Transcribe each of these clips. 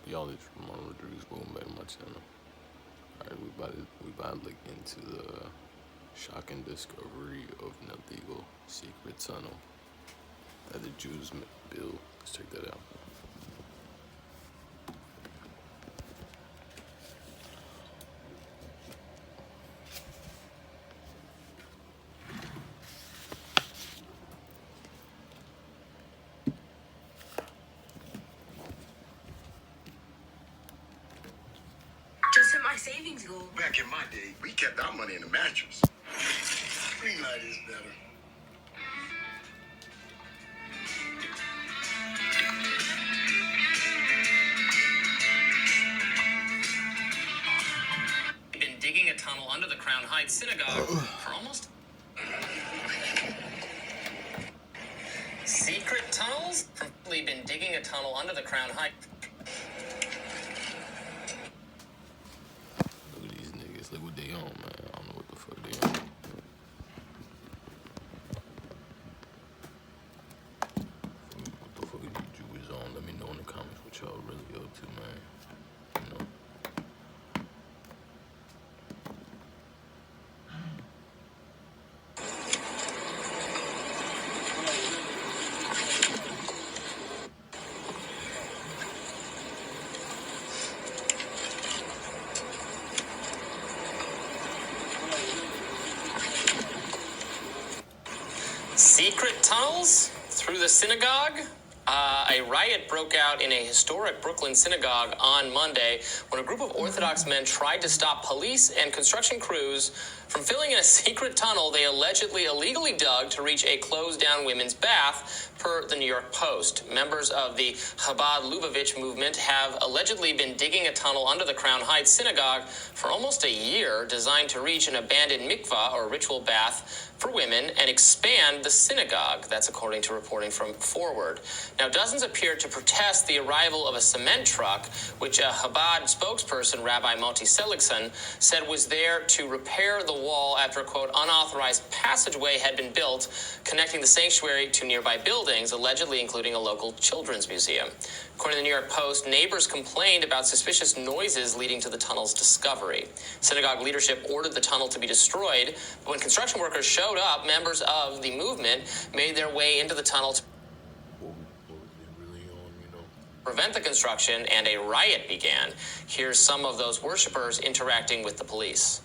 Y'all is Sledrorodriguez. Welcome back to my channel. Alright, we about to look into the shocking discovery of an illegal secret tunnel that the Jews built. Let's check that out. Just hit my savings goal. Back in my day, we kept our money in the mattress. Green light is better. Been digging a tunnel under the Crown Heights Synagogue for almost... Secret tunnels? We've been digging a tunnel under the Crown Heights. Look at these niggas. Look what they on, man. I don't know what the fuck they on. What the fuck are you Jews on? Let me know in the comments what y'all really up to, man. You know. Secret tunnels through the synagogue? A riot broke out in a historic Brooklyn synagogue on Monday when a group of Orthodox men tried to stop police and construction crews from filling in a secret tunnel they allegedly illegally dug to reach a closed-down women's bath, per the New York Post. Members of the Chabad Lubavitch movement have allegedly been digging a tunnel under the Crown Heights Synagogue for almost a year, designed to reach an abandoned mikvah, or ritual bath, for women and expand the synagogue. That's according to reporting from Forward. Now, dozens appeared to protest the arrival of a cement truck, which a Chabad spokesperson, Rabbi Moti Seligson, said was there to repair the wall after a, quote, unauthorized passageway had been built connecting the sanctuary to nearby buildings, allegedly including a local children's museum. According to the New York Post, neighbors complained about suspicious noises leading to the tunnel's discovery. Synagogue leadership ordered the tunnel to be destroyed, but when construction workers showed up, members of the movement made their way into the tunnel to prevent the construction, and a riot began. Here's some of those worshipers interacting with the police.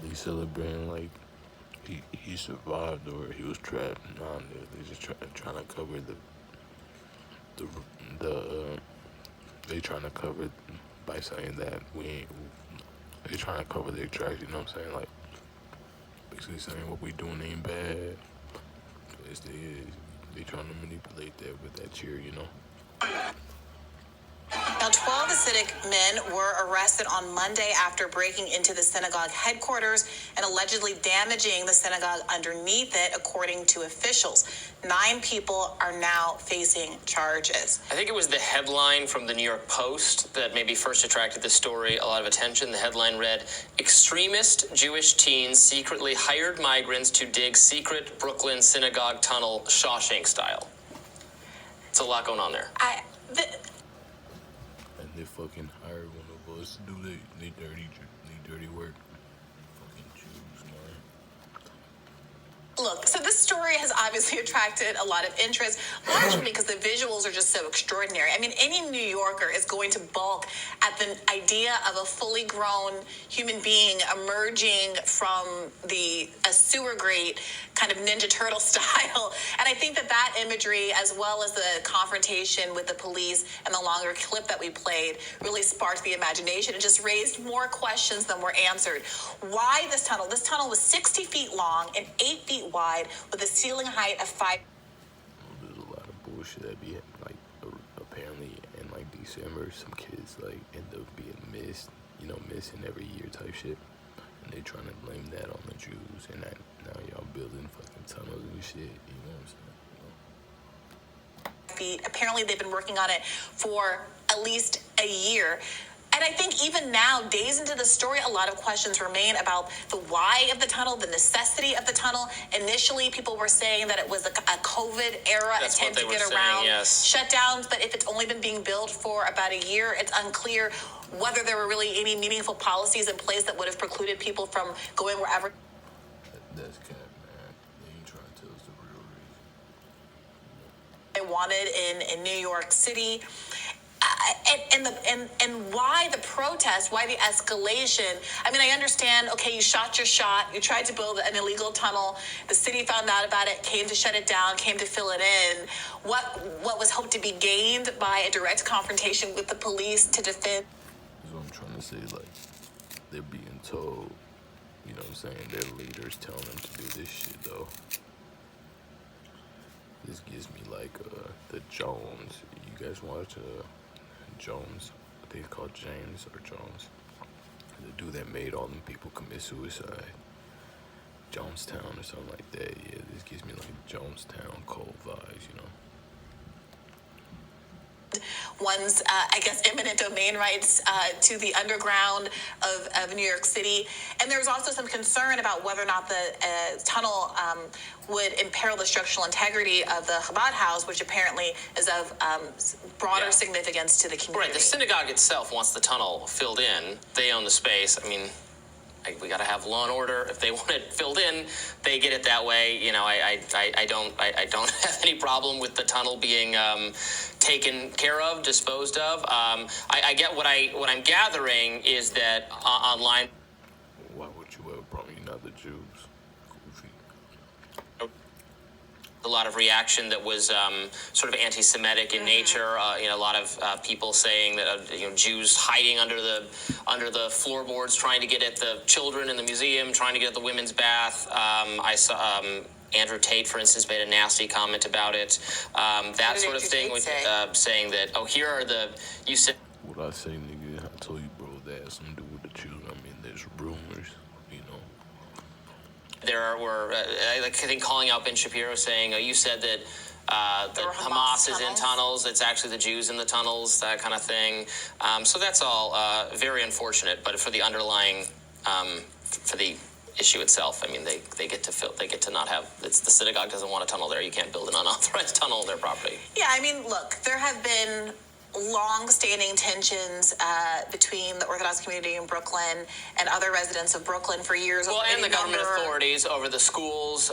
They celebrating like he survived or he was trapped. Nah, they just trying to cover they trying to cover by saying that they trying to cover their tracks. You know what I'm saying? Like basically saying what we doing ain't bad. But they trying to manipulate that with that cheer. You know. Now, 12 Hasidic men were arrested on Monday after breaking into the synagogue headquarters and allegedly damaging the synagogue underneath it, according to officials. 9 people are now facing charges. I think it was the headline from the New York Post that maybe first attracted the story a lot of attention. The headline read, "Extremist Jewish teens secretly hired migrants to dig secret Brooklyn synagogue tunnel Shawshank style." It's a lot going on there. And they fucking hired one of us to do they dirty work. Fucking Jews, man. Look, so this story has obviously attracted a lot of interest, largely because the visuals are just so extraordinary. I mean, any New Yorker is going to balk at the idea of a fully grown human being emerging from a sewer grate, kind of Ninja Turtle style. And I think that imagery, as well as the confrontation with the police and the longer clip that we played, really sparked the imagination and just raised more questions than were answered. Why this tunnel? This tunnel was 60 feet long and 8 feet wide with a ceiling height of 5. There's a lot of bullshit that be like apparent. December, some kids like end up being missing every year type shit. And they trying to blame that on the Jews, and that now y'all building fucking tunnels and shit. You know what I'm saying? Apparently they've been working on it for at least a year. And I think even now, days into the story, a lot of questions remain about the why of the tunnel, the necessity of the tunnel. Initially, people were saying that it was a COVID era attempt to get around shutdowns. But if it's only been being built for about a year, it's unclear whether there were really any meaningful policies in place that would have precluded people from going wherever. That's cap, man. They ain't trying to tell us the real reason. They wanted in New York City. And why the protest, why the escalation? I mean, I understand, okay, you shot your shot, you tried to build an illegal tunnel, the city found out about it, came to shut it down, came to fill it in. What was hoped to be gained by a direct confrontation with the police to defend? That's what I'm trying to say, like, they're being told, you know what I'm saying, their leaders telling them to do this shit, though. This gives me, like, the Jones. You guys watch, Jones, I think it's called James or Jones. The dude that made all them people commit suicide. Jonestown or something like that. Yeah, this gives me like Jonestown cold vibes, you know. One's, I guess, eminent domain rights to the underground of New York City. And there was also some concern about whether or not the tunnel would imperil the structural integrity of the Chabad house, which apparently is of broader significance to the community. Right, the synagogue itself wants the tunnel filled in. They own the space. I mean, we got to have law and order. If they want it filled in, they get it that way. You know, I don't have any problem with the tunnel being taken care of, disposed of. I get what I'm gathering is that online. Why would you ever probably not the Jews? Goofy. A lot of reaction that was sort of anti-Semitic in nature. A lot of people saying that Jews hiding under the floorboards, trying to get at the children in the museum, trying to get at the women's bath. I saw Andrew Tate, for instance, made a nasty comment about it. That sort of thing, saying that here are you said. What I say, nigga? I told you, bro, that has something to do with the children. I mean, there's rumors, you know. There were, I think, calling out Ben Shapiro saying, you said that Hamas is in tunnels. It's actually the Jews in the tunnels, that kind of thing. So that's all very unfortunate. But for the underlying, for the issue itself, I mean, they get to not have. The synagogue doesn't want a tunnel there. You can't build an unauthorized tunnel on their property. Yeah, I mean, look, there have been long-standing tensions between the Orthodox community in Brooklyn and other residents of Brooklyn for years. Well, and the government authorities over the schools,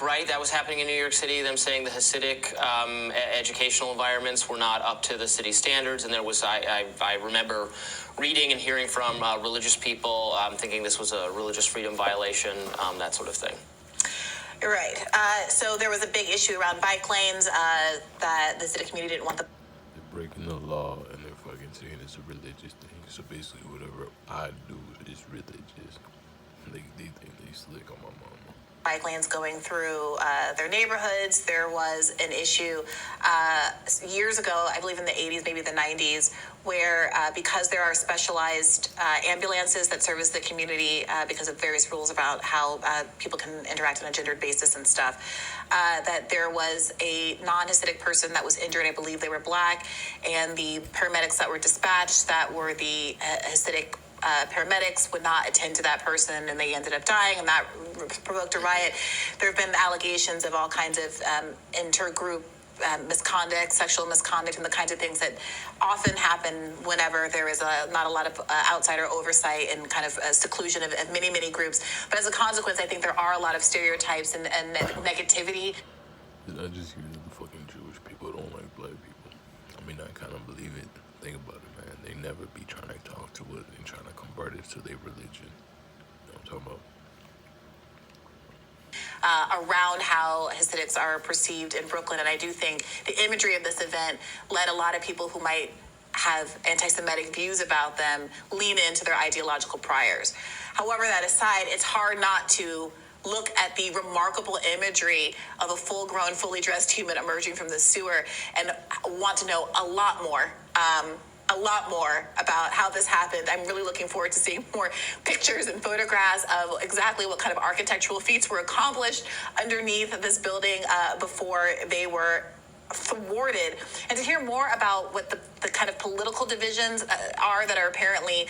right? That was happening in New York City, them saying the Hasidic educational environments were not up to the city standards. And there was, I remember reading and hearing from religious people thinking this was a religious freedom violation, that sort of thing. You're right. So there was a big issue around bike lanes that the Hasidic community didn't want the Breaking the law, and they're fucking saying it's a religious thing. So basically, whatever I do is religious. They think they slick on my mama. Bike lanes going through their neighborhoods. There was an issue years ago, I believe in the 80s, maybe the 90s, where because there are specialized ambulances that service the community because of various rules about how people can interact on a gendered basis and stuff, that there was a non-Hasidic person that was injured. I believe they were black, and the paramedics that were dispatched that were the Hasidic paramedics would not attend to that person, and they ended up dying, and that provoked a riot. There have been allegations of all kinds of intergroup misconduct, sexual misconduct, and the kinds of things that often happen whenever there is not a lot of outsider oversight and kind of seclusion of many, many groups. But as a consequence, I think there are a lot of stereotypes and negativity. Did I just hear that the fucking Jewish people don't like black people? I mean, I kind of believe it. Think about it, man. They never be trying to talk to it and trying to convert it to their religion. You know what I'm talking about? Around how Hasidics are perceived in Brooklyn. And I do think the imagery of this event led a lot of people who might have anti-Semitic views about them lean into their ideological priors. However, that aside, it's hard not to look at the remarkable imagery of a full-grown, fully dressed human emerging from the sewer and want to know a lot more a lot more about how this happened. I'm really looking forward to seeing more pictures and photographs of exactly what kind of architectural feats were accomplished underneath this building before they were thwarted, and to hear more about what the kind of political divisions are that are apparently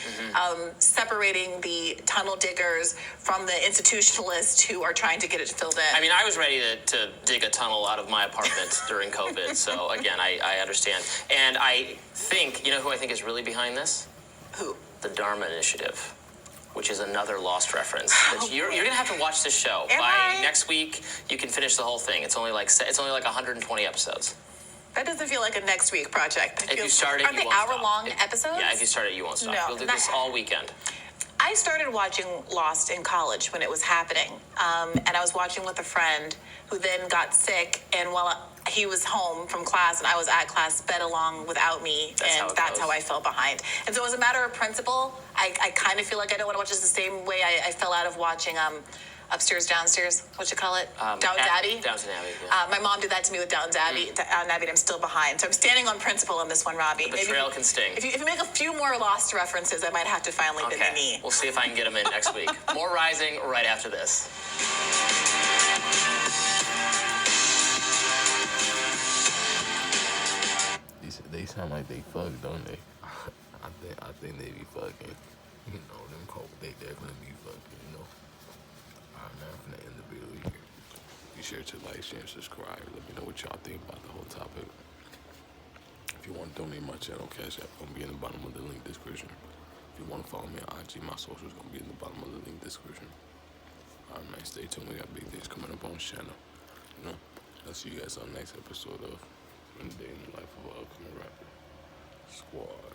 separating the tunnel diggers from the institutionalists who are trying to get it filled in. I mean, I was ready to dig a tunnel out of my apartment during COVID, so again, I understand. And I think, you know who I think is really behind this? Who? The Dharma Initiative, which is another Lost reference. You're going to have to watch this show. Am By I? next week, you can finish the whole thing. It's only like 120 episodes. That doesn't feel like a next week project. If you start it, Aren't you they won't stop. hour-long episodes? Yeah, if you start it, you won't stop. No, You'll do not- this all weekend. I started watching Lost in college when it was happening, and I was watching with a friend who then got sick, and while he was home from class and I was at class, sped along without me, that's how I fell behind. And so as a matter of principle, I kind of feel like I don't want to watch this the same way I fell out of watching Upstairs, Downstairs, what you call it? Downton Abbey? Downton Abbey, yeah. My mom did that to me with Downton Abbey, and I'm still behind. So I'm standing on principle on this one, Robbie. The betrayal can sting. If you make a few more Lost references, I might have to finally bend the knee. We'll see if I can get them in next week. More Rising right after this. They sound like they fuck, don't they? I think they be fucking. You know, them cold, they definitely be fucking, you know. Alright, man, I'm gonna end the video here. Be sure to like, share, and subscribe. Let me know what y'all think about the whole topic. If you want to donate my channel, CashApp gonna be in the bottom of the link description. If you want to follow me on IG, my socials gonna be in the bottom of the link description. Alright, man, stay tuned. We got big things coming up on this channel. You know, I'll see you guys on the next episode of The Day in the Life of an Upcoming Rapper Squad.